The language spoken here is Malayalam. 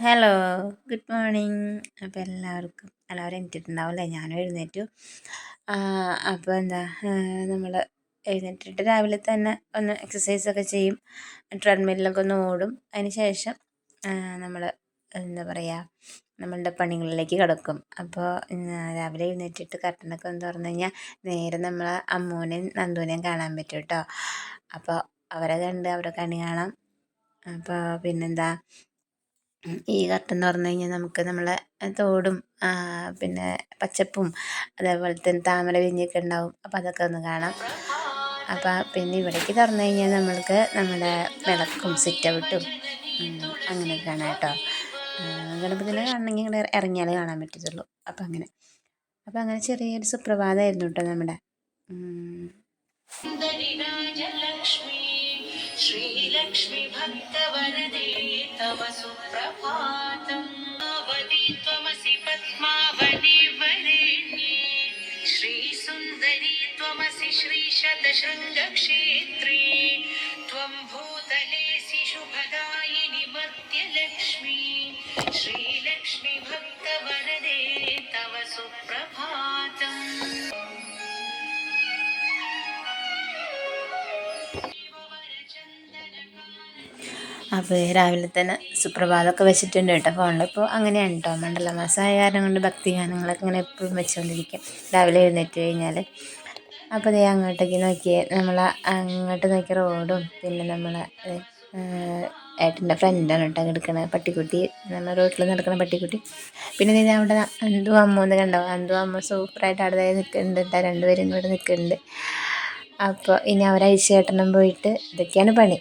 Hello, good morning. അപ്പോൾ എല്ലാവരും എണീറ്റിട്ടുണ്ടാവും ഞാനും എഴുന്നേറ്റു. അപ്പോൾ നമ്മൾ എഴുന്നേറ്റിട്ട് രാവിലെ തന്നെ ഒന്ന് എക്സസൈസൊക്കെ ചെയ്യും, ട്രെഡ്മില്ലൊക്കെ ഒന്ന് ഓടും. അതിന് ശേഷം നമ്മൾ നമ്മളുടെ പണികളിലേക്ക് കിടക്കും. അപ്പോൾ രാവിലെ എഴുന്നേറ്റിട്ട് കർട്ടനൊക്കെ ഒന്ന് തുറന്നു കഴിഞ്ഞാൽ നേരെ നമ്മളെ അമ്മൂനെയും നന്ദൂനെയും കാണാൻ പറ്റും കേട്ടോ. അപ്പോൾ അവരെ കണി കാണാം. അപ്പോൾ പിന്നെന്താ, ഈ കർട്ടൻ തുറന്നു കഴിഞ്ഞാൽ നമുക്ക് നമ്മളെ തോടും പിന്നെ പച്ചപ്പും അതേപോലെ തന്നെ താമര വിരിഞ്ഞൊക്കെ ഉണ്ടാവും. അപ്പോൾ അതൊക്കെ ഒന്ന് കാണാം. അപ്പോൾ പിന്നെ ഇവിടേക്ക് തുറന്നു കഴിഞ്ഞാൽ നമ്മൾക്ക് നമ്മുടെ വിളക്കും സിറ്റൗട്ടും അങ്ങനെയൊക്കെ കാണാം കേട്ടോ. ഗണപതിനെ കാണണമെങ്കിൽ ഇങ്ങനെ ഇറങ്ങിയാലേ കാണാൻ പറ്റത്തുള്ളൂ. അപ്പോൾ അങ്ങനെ ചെറിയൊരു സുപ്രഭാതമായിരുന്നു കേട്ടോ നമ്മുടെ. श्रीलक्ष्मी भक्तवरदे तव सुप्रभातम् आवदि त्वमसि पद्मावती वरेण्ये श्रीसुन्दरी त्वमसि श्रीशतशृङ्गक्षेत्रे त्वं भूतलेसि शुभदायिनि मर्त्यलक्ष्मी श्रीलक्ष्मी भक्तवरदे तव सुप्रभातम्. അപ്പോൾ രാവിലെ തന്നെ സുപ്രഭാതമൊക്കെ വെച്ചിട്ടുണ്ട് കേട്ടോ ഫോണിൽ. ഇപ്പോൾ അങ്ങനെയാണ് കേട്ടോ, മണ്ഡല മാസമായ കാരണം കൊണ്ട് ഭക്തി ഗാനങ്ങളൊക്കെ ഇങ്ങനെ എപ്പോഴും വെച്ചുകൊണ്ടിരിക്കും രാവിലെ എഴുന്നേറ്റ് കഴിഞ്ഞാൽ. അപ്പോൾ ദേ അങ്ങോട്ടേക്ക് നോക്കിയേ, അങ്ങോട്ട് നോക്കിയ റോഡും പിന്നെ നമ്മളെ ഏട്ടൻ്റെ ഫ്രണ്ടാണ് കേട്ടോ കിടക്കണത് പട്ടിക്കുട്ടി, നമ്മൾ റോട്ടിൽ നടക്കുന്ന പട്ടിക്കുട്ടി. പിന്നെ ഇത് അവിടെ അന്തു അമ്മൂന്ന് കണ്ടോ, അന്തു അമ്മ സൂപ്പറായിട്ട് അവിടെ നിൽക്കുന്നുണ്ട് കേട്ടോ. രണ്ടുപേരും കൂടെ നിൽക്കുന്നുണ്ട്. അപ്പോൾ ഇനി അവരയച്ചേട്ടനും പോയിട്ട് ഇതൊക്കെയാണ് പണി.